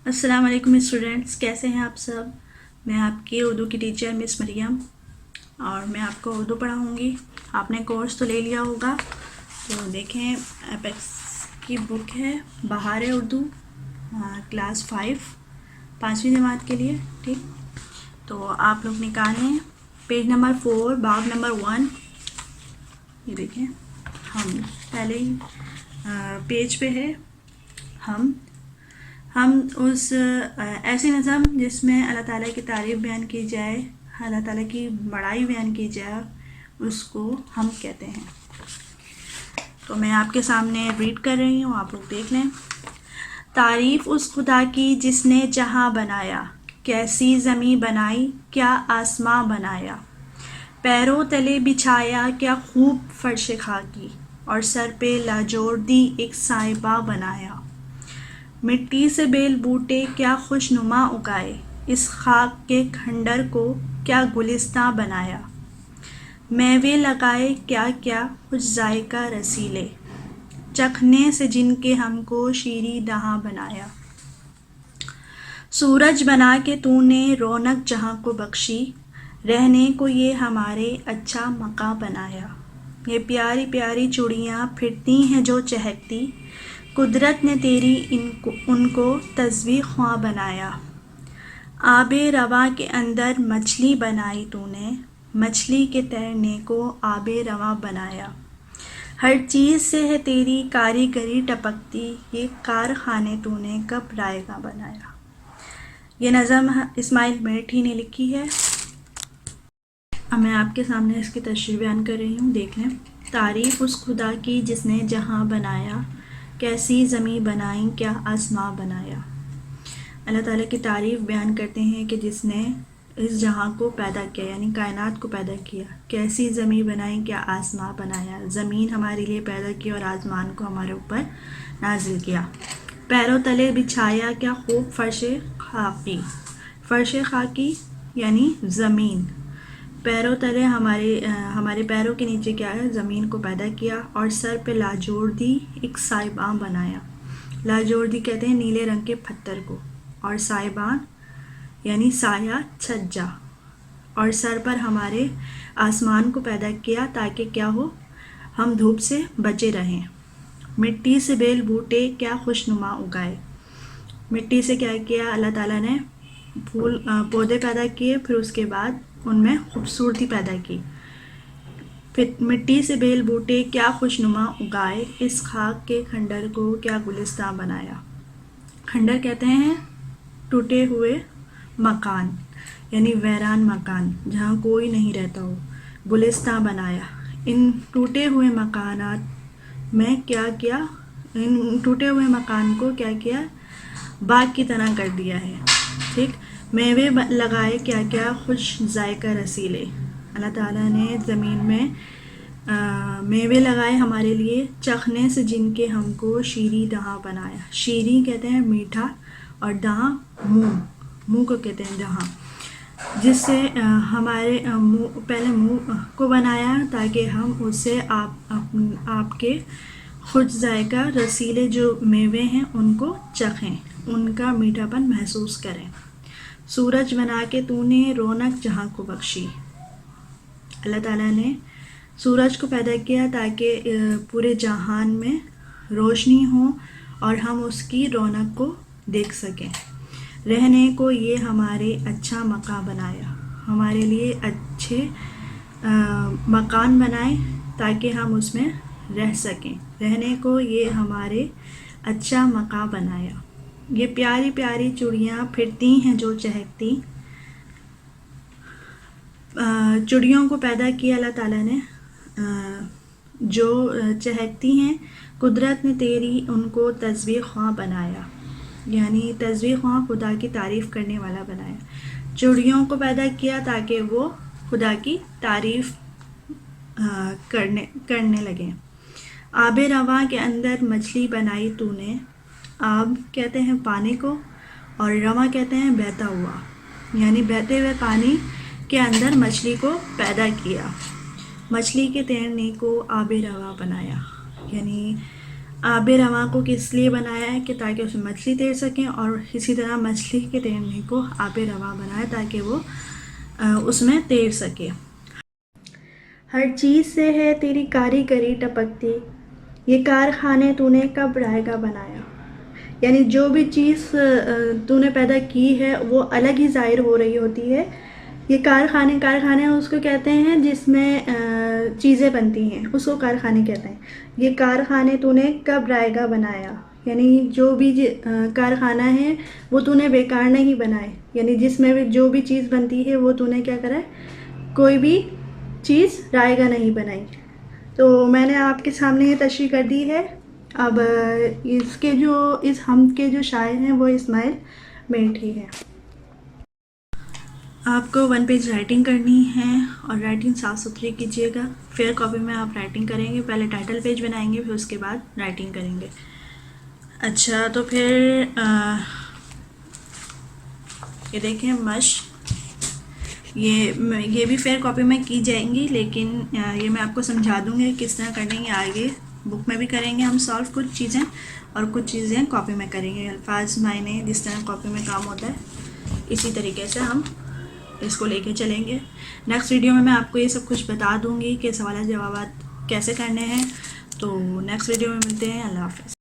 السلام علیکم اسٹوڈینٹس، کیسے ہیں آپ سب؟ میں آپ کی اردو کی ٹیچر مس مریم، اور میں آپ کو اردو پڑھاؤں گی۔ آپ نے کورس تو لے لیا ہوگا، تو دیکھیں اپیکس کی بک ہے بہار اردو، کلاس 5 5ویں جماعت کے لیے، ٹھیک؟ تو آپ لوگ نکالیں پیج نمبر 4 باب نمبر 1۔ یہ دیکھیں، ہم پہلے ہی پیج پہ ہے۔ ہم اس ایسی نظم جس میں اللہ تعالیٰ کی تعریف بیان کی جائے، اللہ تعالیٰ کی بڑائی بیان کی جائے، اس کو ہم کہتے ہیں۔ تو میں آپ کے سامنے ریڈ کر رہی ہوں، آپ لوگ دیکھ لیں۔ تعریف اس خدا کی جس نے جہاں بنایا، کیسی زمیں بنائی، کیا آسماں بنایا، پیروں تلے بچھایا کیا خوب فرش خاکی، اور سر پہ لاجوڑ دی ایک سائبہ بنایا، مٹی سے بیل بوٹے کیا خوش نما اگائے، اس خاک کے کھنڈر کو کیا گلستاں بنایا، میوے لگائے کیا کیا کچھ ذائقہ رسیلے، چکھنے سے جن کے ہم کو شیریں دہاں بنایا، سورج بنا کے تو نے رونق جہاں کو بخشی، رہنے کو یہ ہمارے اچھا مکاں بنایا، یہ پیاری پیاری چوڑیاں پھرتی ہیں جو چہکتی، قدرت نے تیری ان کو تسبیح خواں بنایا، آب رواں کے اندر مچھلی بنائی تو نے، مچھلی کے تیرنے کو آب رواں بنایا، ہر چیز سے ہے تیری کاریگری ٹپکتی، یہ کارخانے تو نے کب رائیگاں بنایا۔ یہ نظم اسماعیل میٹھی نے لکھی ہے۔ اب میں آپ کے سامنے اس کی تشریح بیان کر رہی ہوں، دیکھ لیں۔ تعریف اس خدا کی جس نے جہاں بنایا، کیسی زمیں بنائی، کیا آسماں بنایا۔ اللہ تعالیٰ کی تعریف بیان کرتے ہیں کہ جس نے اس جہاں کو پیدا کیا، یعنی کائنات کو پیدا کیا، کیسی زمیں بنائی، کیا آسماں بنایا، زمین ہمارے لیے پیدا کی اور آسمان کو ہمارے اوپر نازل کیا، پیروں تلے بچھایا کیا خوب فرش خاکی، فرش خاکی یعنی زمین، پیروں تلے ہمارے پیروں کے نیچے کیا ہے، زمین کو پیدا کیا، اور سر پہ لاجوڑ دی ایک سائبان بنایا۔ لاجوڑ دی کہتے ہیں نیلے رنگ کے پتھر کو، اور سائبان یعنی سایہ چھجا، اور سر پر ہمارے آسمان کو پیدا کیا تاکہ کیا ہو، ہم دھوپ سے بچے رہیں، مٹی سے بیل بوٹے کیا خوش نما اگائے، مٹی سے کیا کیا، اللہ تعالیٰ نے پھول پودے پیدا کیے، پھر اس کے بعد ان میں خوبصورتی پیدا کی، پھر مٹی سے بیل بوٹے کیا خوش نما اگائے، اس خاک کے کھنڈر کو کیا گلستاں بنایا۔ کھنڈر کہتے ہیں ٹوٹے ہوئے مکان، یعنی ویران مکان جہاں کوئی نہیں رہتا ہو، گلستاں بنایا، ان ٹوٹے ہوئے مکانات میں کیا کیا، ان ٹوٹے ہوئے مکان کو کیا کیا، باغ کی طرح کر دیا ہے، ٹھیک۔ میوے لگائے کیا کیا خوش ذائقہ رسیلے، اللہ تعالیٰ نے زمین میں میوے لگائے ہمارے لیے، چکھنے سے جن کے ہم کو شیریں دہاں بنایا۔ شیریں کہتے ہیں میٹھا، اور دہاں منہ کو کہتے ہیں دہاں، جس سے ہمارے پہلے منہ کو بنایا تاکہ ہم اس سے آپ کے خوش ذائقہ رسیلے جو میوے ہیں ان کو چکھیں، ان کا میٹھا پن محسوس کریں۔ سورج بنا کے تو نے رونق جہاں کو بخشی، اللہ تعالیٰ نے سورج کو پیدا کیا تاکہ پورے جہان میں روشنی ہو اور ہم اس کی رونق کو دیکھ سکیں، رہنے کو یہ ہمارے اچھا مکان بنایا، ہمارے لیے اچھے مکان بنائے تاکہ ہم اس میں رہ سکیں، رہنے کو یہ ہمارے اچھا مکان بنایا، یہ پیاری پیاری چڑیاں پھرتی ہیں جو چہکتی، چڑیوں کو پیدا کیا اللہ تعالیٰ نے جو چہکتی ہیں، قدرت نے تیری ان کو تسبیح خواں بنایا، یعنی تسبیح خواں خدا کی تعریف کرنے والا بنایا، چڑیوں کو پیدا کیا تاکہ وہ خدا کی تعریف کرنے لگیں، آب رواں کے اندر مچھلی بنائی تو نے، آب کہتے ہیں پانی کو، اور رواں کہتے ہیں بہتا ہوا، یعنی بہتے ہوئے پانی کے اندر مچھلی کو پیدا کیا، مچھلی کے تیرنے کو آب رواں بنایا، یعنی آب رواں کو کس لیے بنایا ہے کہ تاکہ اس میں مچھلی تیر سکیں، اور اسی طرح مچھلی کے تیرنے کو آب رواں بنایا تاکہ وہ اس میں تیر سکے۔ ہر چیز سے ہے تیری کاریگری ٹپکتی، یہ کارخانے تو نے کب رائے گا بنایا۔ یعنی جو بھی چیز تو نے پیدا کی ہے وہ الگ ہی ظاہر ہو رہی ہوتی ہے۔ یہ کارخانے اس کو کہتے ہیں جس میں چیزیں بنتی ہیں، اس کو کارخانے کہتے ہیں۔ یہ کارخانے تو نے کب رائے گا بنایا، یعنی جو بھی کارخانہ ہے وہ تو نے بیکار نہیں بنائے، یعنی جس میں بھی جو بھی چیز بنتی ہے وہ تو نے کیا کرا ہے، کوئی بھی چیز رائے گا نہیں بنائی۔ تو میں نے آپ کے سامنے یہ تشریح کر دی ہے۔ اب اس حمد کے جو شاعر ہیں وہ اسماعیل میٹھی ہیں۔ آپ کو 1 پیج رائٹنگ کرنی ہے اور رائٹنگ صاف ستھری کیجیے گا۔ فیئر کاپی میں آپ رائٹنگ کریں گے، پہلے ٹائٹل پیج بنائیں گے، پھر اس کے بعد رائٹنگ کریں گے۔ اچھا تو پھر یہ دیکھیں مشق، یہ بھی فیئر کاپی میں کی جائیں گی، لیکن یہ میں آپ کو سمجھا دوں گی کس طرح کریں گے آگے۔ بک میں بھی کریں گے ہم سالو کچھ چیزیں، اور کچھ چیزیں کاپی میں کریں گے۔ الفاظ معنی جس طرح کاپی میں کام ہوتا ہے اسی طریقے سے ہم اس کو لے کے چلیں گے۔ نیکسٹ ویڈیو میں آپ کو یہ سب کچھ بتا دوں گی کہ سوالات جوابات کیسے کرنے ہیں۔ تو نیکسٹ ویڈیو میں ملتے ہیں۔ اللہ حافظ۔